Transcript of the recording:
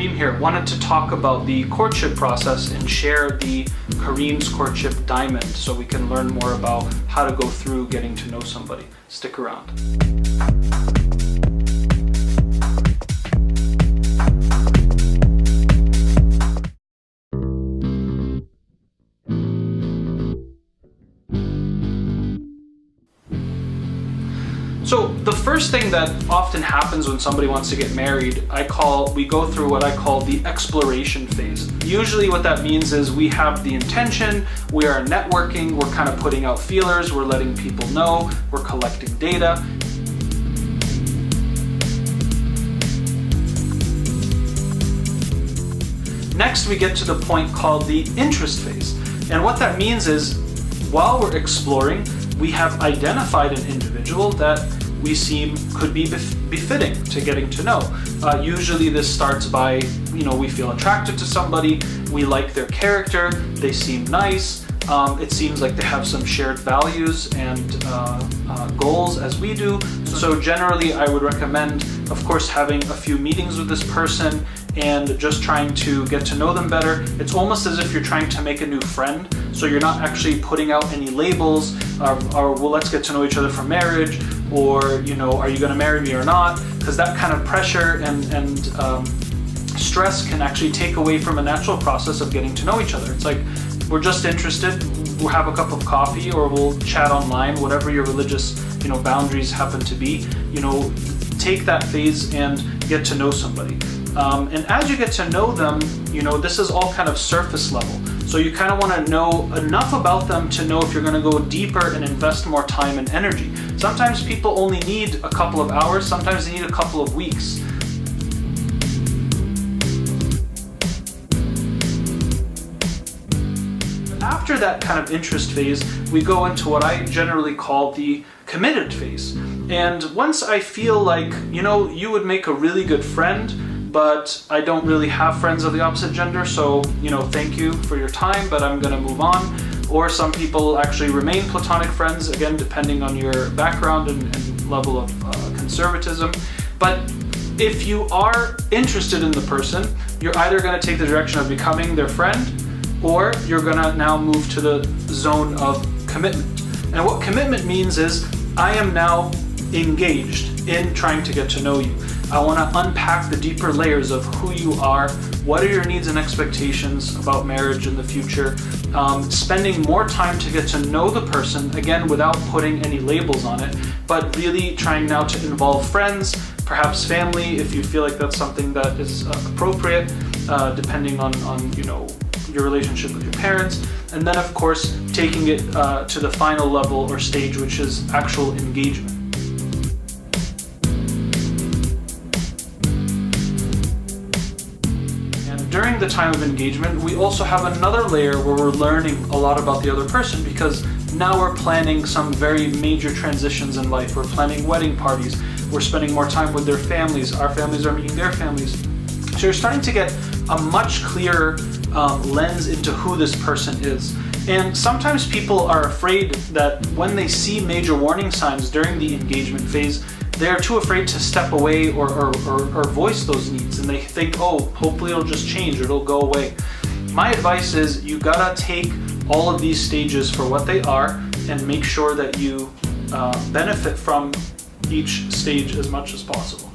Kareem here. Wanted to talk about the courtship process and share the Kareem's Courtship Diamond so we can learn more about how to go through getting to know somebody. Stick around. So the first thing that often happens when somebody wants to get married, we go through what I call the exploration phase. Usually what that means is we have the intention, we are networking, we're kind of putting out feelers, we're letting people know, we're collecting data. Next, we get to the point called the interest phase. And what that means is, while we're exploring, we have identified an individual that we seem could be befitting to getting to know. Usually this starts by, we feel attracted to somebody, we like their character, they seem nice, it seems like they have some shared values and goals as we do. So generally I would recommend, of course, having a few meetings with this person and just trying to get to know them better. It's almost as if you're trying to make a new friend, so you're not actually putting out any labels or well, let's get to know each other for marriage, or are you going to marry me or not, because that kind of pressure and stress can actually take away from a natural process of getting to know each other. It's like, we're just interested, we'll have a cup of coffee or we'll chat online, whatever your religious boundaries happen to be. Take that phase and get to know somebody. And as you get to know them, this is all kind of surface level. So you kind of want to know enough about them to know if you're going to go deeper and invest more time and energy. Sometimes people only need a couple of hours, sometimes they need a couple of weeks. After that kind of interest phase, we go into what I generally call the committed phase. And once I feel like, you would make a really good friend, but I don't really have friends of the opposite gender, so, thank you for your time, but I'm gonna move on. Or some people actually remain platonic friends, again, depending on your background and level of conservatism. But if you are interested in the person, you're either gonna take the direction of becoming their friend, or you're gonna now move to the zone of commitment. And what commitment means is, I am now engaged in trying to get to know you. I wanna unpack the deeper layers of who you are, what are your needs and expectations about marriage in the future, spending more time to get to know the person, again, without putting any labels on it, but really trying now to involve friends, perhaps family, if you feel like that's something that is appropriate, depending on your relationship with your parents, and then of course taking it to the final level or stage, which is actual engagement. And during the time of engagement, we also have another layer where we're learning a lot about the other person, because now we're planning some very major transitions in life. We're planning wedding parties, we're spending more time with their families, our families are meeting their families. So you're starting to get a much clearer lens into who this person is. And sometimes people are afraid that when they see major warning signs during the engagement phase, they're too afraid to step away or voice those needs, and they think, oh, hopefully it'll just change or it'll go away. My advice is, you gotta take all of these stages for what they are and make sure that you benefit from each stage as much as possible.